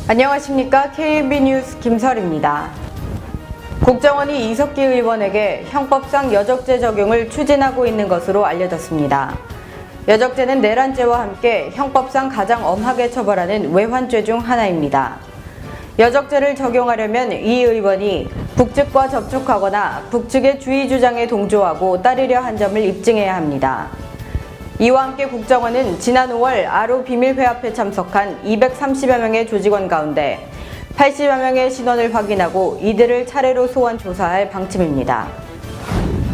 안녕하십니까. KB 뉴스 김설입니다. 국정원이 이석기 의원에게 형법상 여적죄 적용을 추진하고 있는 것으로 알려졌습니다. 여적죄는 내란죄와 함께 형법상 가장 엄하게 처벌하는 외환죄 중 하나입니다. 여적죄를 적용하려면 이 의원이 북측과 접촉하거나 북측의 주의 주장에 동조하고 따르려 한 점을 입증해야 합니다. 이와 함께 국정원은 지난 5월 아로 비밀회합에 참석한 230여 명의 조직원 가운데 80여 명의 신원을 확인하고 이들을 차례로 소환 조사할 방침입니다.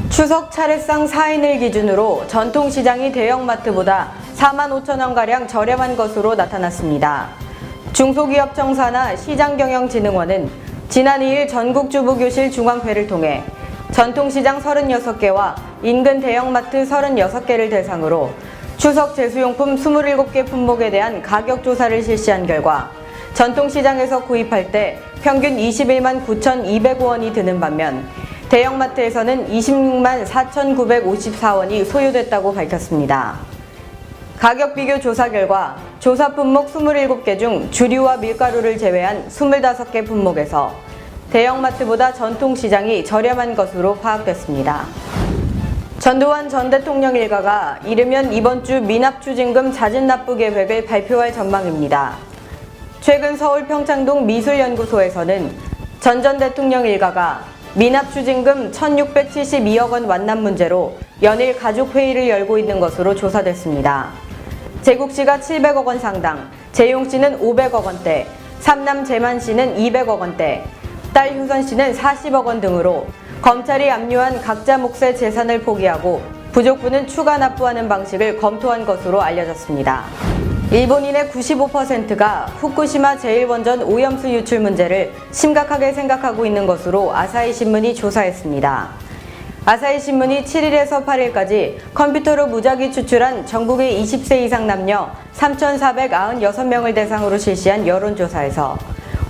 추석 차례상 4인을 기준으로 전통시장이 대형마트보다 45,000원가량 저렴한 것으로 나타났습니다. 중소기업청사나 시장경영진흥원은 지난 2일 전국주부교실 중앙회를 통해 전통시장 36개와 인근 대형마트 36개를 대상으로 추석 제수용품 27개 품목에 대한 가격 조사를 실시한 결과 전통시장에서 구입할 때 평균 21만 9,205원이 드는 반면 대형마트에서는 26만 4,954원이 소요됐다고 밝혔습니다. 가격 비교 조사 결과 조사 품목 27개 중 주류와 밀가루를 제외한 25개 품목에서 대형마트보다 전통시장이 저렴한 것으로 파악됐습니다. 전두환 전 대통령 일가가 이르면 이번 주 미납추징금 자진납부 계획을 발표할 전망입니다. 최근 서울 평창동 미술연구소에서는 전 대통령 일가가 미납추징금 1,672억 원 완납 문제로 연일 가족회의를 열고 있는 것으로 조사됐습니다. 재국 씨가 700억 원 상당, 재용 씨는 500억 원대, 삼남 재만 씨는 200억 원대, 딸 효선 씨는 40억 원 등으로 검찰이 압류한 각자 몫의 재산을 포기하고 부족분은 추가 납부하는 방식을 검토한 것으로 알려졌습니다. 일본인의 95%가 후쿠시마 제1원전 오염수 유출 문제를 심각하게 생각하고 있는 것으로 아사히 신문이 조사했습니다. 아사히 신문이 7일에서 8일까지 컴퓨터로 무작위 추출한 전국의 20세 이상 남녀 3,496명을 대상으로 실시한 여론조사에서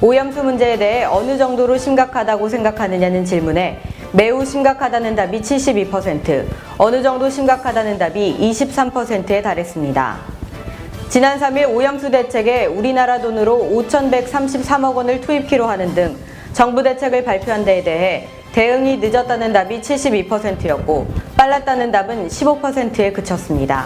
오염수 문제에 대해 어느 정도로 심각하다고 생각하느냐는 질문에 매우 심각하다는 답이 72%, 어느 정도 심각하다는 답이 23%에 달했습니다. 지난 3일 오염수 대책에 우리나라 돈으로 5,133억 원을 투입키로 하는 등 정부 대책을 발표한 데에 대해 대응이 늦었다는 답이 72%였고 빨랐다는 답은 15%에 그쳤습니다.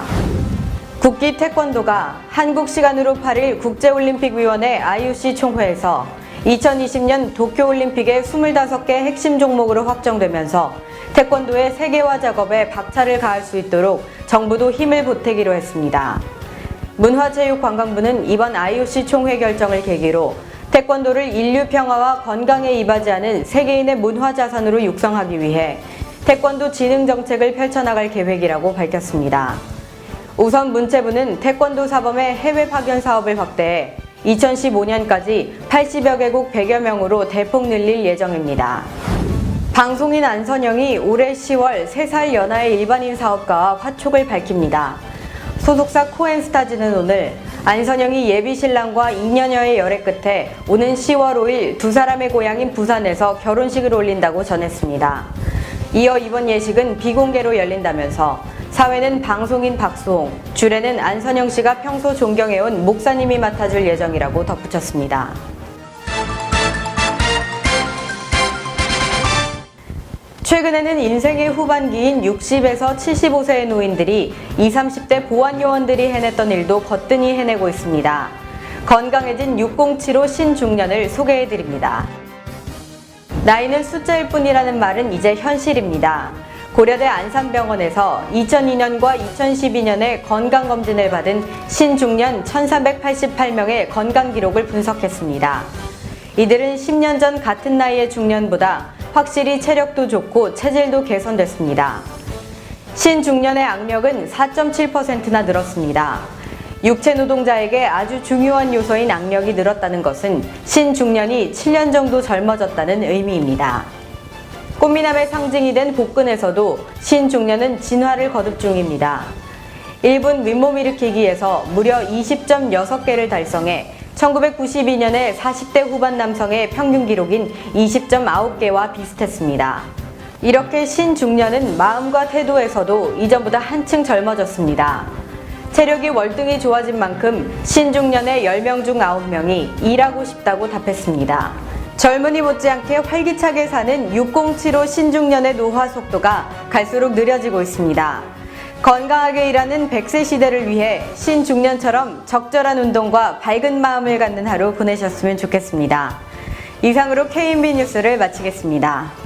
국기 태권도가 한국 시간으로 8일 국제올림픽위원회 IOC 총회에서 2020년 도쿄올림픽의 25개 핵심 종목으로 확정되면서 태권도의 세계화 작업에 박차를 가할 수 있도록 정부도 힘을 보태기로 했습니다. 문화체육관광부는 이번 IOC 총회 결정을 계기로 태권도를 인류 평화와 건강에 이바지하는 세계인의 문화자산으로 육성하기 위해 태권도 진흥 정책을 펼쳐나갈 계획이라고 밝혔습니다. 우선 문체부는 태권도 사범의 해외 파견 사업을 확대해 2015년까지 80여 개국 100여 명으로 대폭 늘릴 예정입니다. 방송인 안선영이 올해 10월 3살 연하의 일반인 사업가와 화촉을 밝힙니다. 소속사 코엔스타즈는 오늘 안선영이 예비 신랑과 2년여의 열애 끝에 오는 10월 5일 두 사람의 고향인 부산에서 결혼식을 올린다고 전했습니다. 이어 이번 예식은 비공개로 열린다면서 사회는 방송인 박수홍, 주례는 안선영 씨가 평소 존경해온 목사님이 맡아줄 예정이라고 덧붙였습니다. 최근에는 인생의 후반기인 60에서 75세의 노인들이 20, 30대 보안요원들이 해냈던 일도 거뜬히 해내고 있습니다. 건강해진 6075 신중년을 소개해드립니다. 나이는 숫자일 뿐이라는 말은 이제 현실입니다. 고려대 안산병원에서 2002년과 2012년에 건강검진을 받은 신중년 1,488명의 건강기록을 분석했습니다. 이들은 10년 전 같은 나이의 중년보다 확실히 체력도 좋고 체질도 개선됐습니다. 신중년의 악력은 4.7%나 늘었습니다. 육체 노동자에게 아주 중요한 요소인 악력이 늘었다는 것은 신중년이 7년 정도 젊어졌다는 의미입니다. 꽃미남의 상징이 된 복근에서도 신중년은 진화를 거듭 중입니다. 1분 윗몸 일으키기에서 무려 20.6개를 달성해 1992년에 40대 후반 남성의 평균 기록인 20.9개와 비슷했습니다. 이렇게 신중년은 마음과 태도에서도 이전보다 한층 젊어졌습니다. 체력이 월등히 좋아진 만큼 신중년의 10명 중 9명이 일하고 싶다고 답했습니다. 젊은이 못지않게 활기차게 사는 6075 신중년의 노화 속도가 갈수록 느려지고 있습니다. 건강하게 일하는 100세 시대를 위해 신중년처럼 적절한 운동과 밝은 마음을 갖는 하루 보내셨으면 좋겠습니다. 이상으로 KNB 뉴스를 마치겠습니다.